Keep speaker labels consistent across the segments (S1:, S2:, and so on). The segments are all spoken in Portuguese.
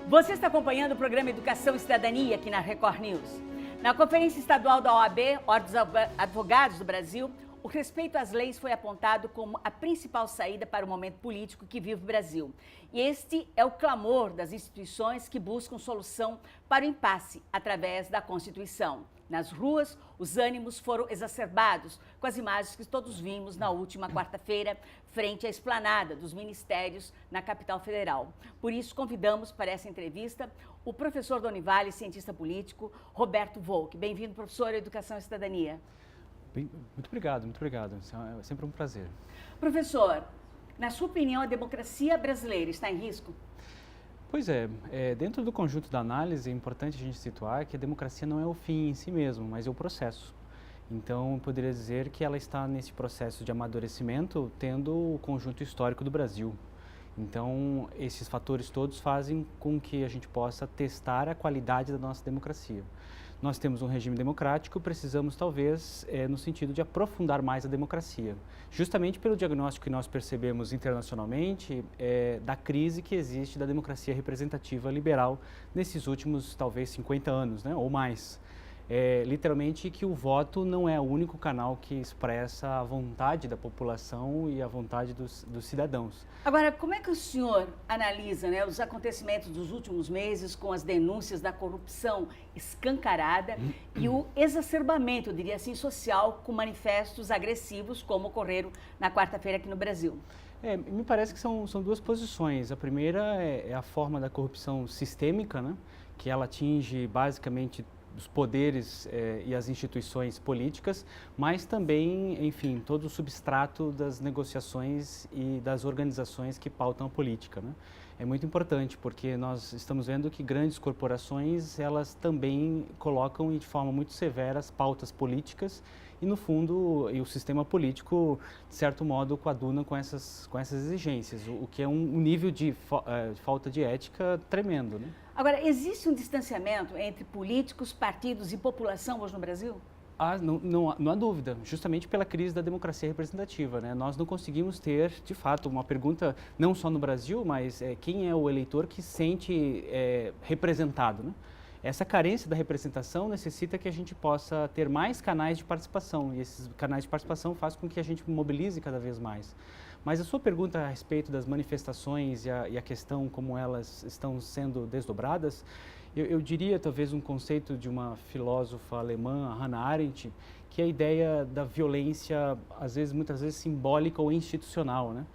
S1: Você está acompanhando o programa Educação e Cidadania aqui na Record News. Na Conferência Estadual da OAB, Ordem dos Advogados do Brasil, o respeito às leis foi apontado como a principal saída para o momento político que vive o Brasil. E este é o clamor das instituições que buscam solução para o impasse através da Constituição. Nas ruas, os ânimos foram exacerbados com as imagens que todos vimos na última quarta-feira, frente à esplanada dos ministérios na capital federal. Por isso, convidamos para essa entrevista o professor da Univale, cientista político, Roberto Volk. Bem-vindo, professor, à Educação e Cidadania.
S2: Muito obrigado, muito obrigado. É sempre um prazer.
S1: Professor, na sua opinião, a democracia brasileira está em risco?
S2: Pois é, dentro do conjunto da análise é importante a gente situar que a democracia não é o fim em si mesmo, mas é o processo. Então, eu poderia dizer que ela está nesse processo de amadurecimento, tendo o conjunto histórico do Brasil. Então, esses fatores todos fazem com que a gente possa testar a qualidade da nossa democracia. Nós temos um regime democrático, precisamos talvez no sentido de aprofundar mais a democracia. Justamente pelo diagnóstico que nós percebemos internacionalmente da crise que existe da democracia representativa liberal nesses últimos talvez 50 anos, né, ou mais. Literalmente que o voto não é o único canal que expressa a vontade da população e a vontade dos cidadãos.
S1: Agora, como é que o senhor analisa, né, os acontecimentos dos últimos meses com as denúncias da corrupção escancarada e o exacerbamento, eu diria assim, social com manifestos agressivos como ocorreram na quarta-feira aqui no Brasil?
S2: Me parece que são duas posições. A primeira é a forma da corrupção sistêmica, né, que ela atinge basicamente os poderes e as instituições políticas, mas também, enfim, todo o substrato das negociações e das organizações que pautam a política, né? É muito importante porque nós estamos vendo que grandes corporações, elas também colocam de forma muito severa as pautas políticas e, no fundo, o sistema político, de certo modo, coaduna com essas exigências, o que é um nível de falta de ética tremendo, né?
S1: Agora, existe um distanciamento entre políticos, partidos e população hoje no Brasil?
S2: Não há dúvida, justamente pela crise da democracia representativa, né? Nós não conseguimos ter, de fato, uma pergunta, não só no Brasil, mas quem é o eleitor que se sente representado, né? Essa carência da representação necessita que a gente possa ter mais canais de participação, e esses canais de participação fazem com que a gente mobilize cada vez mais. Mas a sua pergunta a respeito das manifestações e a questão como elas estão sendo desdobradas, eu diria talvez um conceito de uma filósofa alemã, Hannah Arendt, que é a ideia da violência, muitas vezes simbólica ou institucional, né?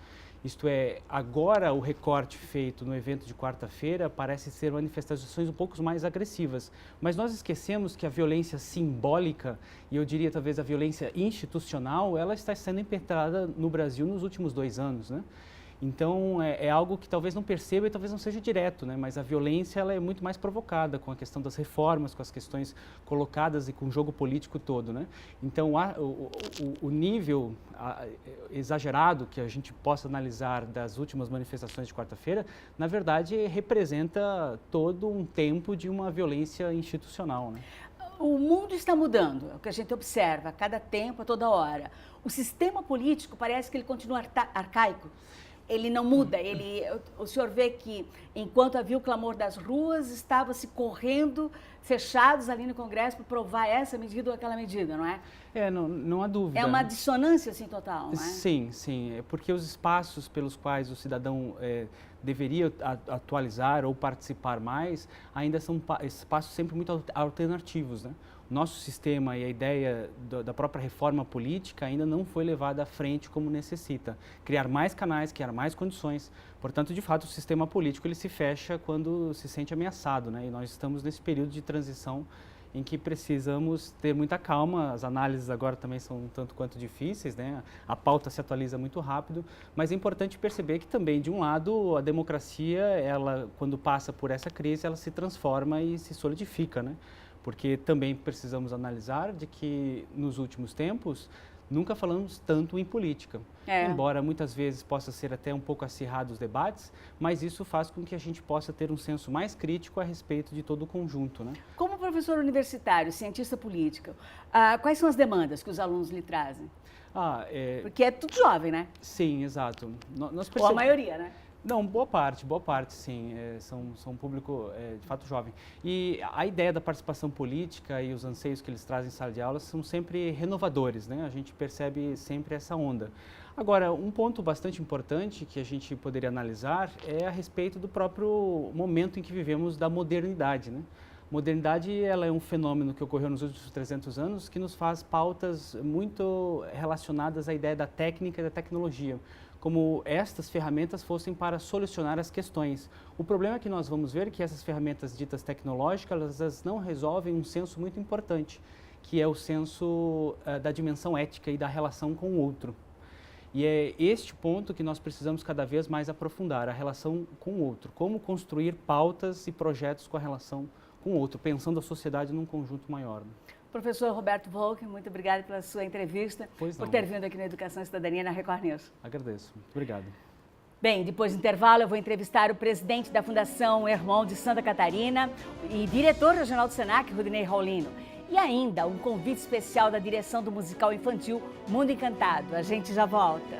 S2: Isto é, agora o recorte feito no evento de quarta-feira parece ser manifestações um pouco mais agressivas, mas nós esquecemos que a violência simbólica, e eu diria talvez a violência institucional, ela está sendo impetrada no Brasil nos últimos 2 anos, né? Então, é algo que talvez não perceba e talvez não seja direto, né? Mas a violência ela é muito mais provocada com a questão das reformas, com as questões colocadas e com o jogo político todo, né? Então, o nível exagerado que a gente possa analisar das últimas manifestações de quarta-feira, na verdade, representa todo um tempo de uma violência institucional, né?
S1: O mundo está mudando, é o que a gente observa a cada tempo, a toda hora. O sistema político parece que ele continua arcaico. Ele não muda, o senhor vê que enquanto havia o clamor das ruas, estava-se correndo, fechados ali no Congresso para provar essa medida ou aquela medida, não é?
S2: Não há dúvida.
S1: É uma dissonância assim total, não é?
S2: Sim, porque os espaços pelos quais o cidadão deveria atualizar ou participar mais, ainda são espaços sempre muito alternativos, né? O nosso sistema e a ideia da própria reforma política ainda não foi levada à frente como necessita. Criar mais canais, criar mais condições. Portanto, de fato, o sistema político ele se fecha quando se sente ameaçado, né? E nós estamos nesse período de transição em que precisamos ter muita calma. As análises agora também são um tanto quanto difíceis, né? A pauta se atualiza muito rápido, mas é importante perceber que também, de um lado, a democracia, ela, quando passa por essa crise, ela se transforma e se solidifica, né? Porque também precisamos analisar de que, nos últimos tempos, nunca falamos tanto em política. Embora muitas vezes possa ser até um pouco acirrado os debates, mas isso faz com que a gente possa ter um senso mais crítico a respeito de todo o conjunto, né?
S1: Como professor universitário, cientista político, quais são as demandas que os alunos lhe trazem? Porque é tudo jovem, né?
S2: Sim, exato.
S1: Ou a maioria, né?
S2: Não, boa parte, sim. São um público, de fato, jovem. E a ideia da participação política e os anseios que eles trazem em sala de aula são sempre renovadores, né? A gente percebe sempre essa onda. Agora, um ponto bastante importante que a gente poderia analisar é a respeito do próprio momento em que vivemos da modernidade, né? Modernidade, ela é um fenômeno que ocorreu nos últimos 300 anos que nos faz pautas muito relacionadas à ideia da técnica e da tecnologia, como estas ferramentas fossem para solucionar as questões. O problema é que nós vamos ver que essas ferramentas ditas tecnológicas, elas não resolvem um senso muito importante, que é o senso da dimensão ética e da relação com o outro. E é este ponto que nós precisamos cada vez mais aprofundar, a relação com o outro. Como construir pautas e projetos com a relação com o outro, pensando a sociedade num conjunto maior.
S1: Professor Roberto Volk, muito obrigada pela sua entrevista, por ter vindo aqui na Educação e Cidadania na Record News.
S2: Agradeço. Muito obrigado.
S1: Bem, depois do intervalo eu vou entrevistar o presidente da Fundação Hermon de Santa Catarina e diretor regional do Senac, Rudinei Raulino. E ainda um convite especial da direção do musical infantil Mundo Encantado. A gente já volta.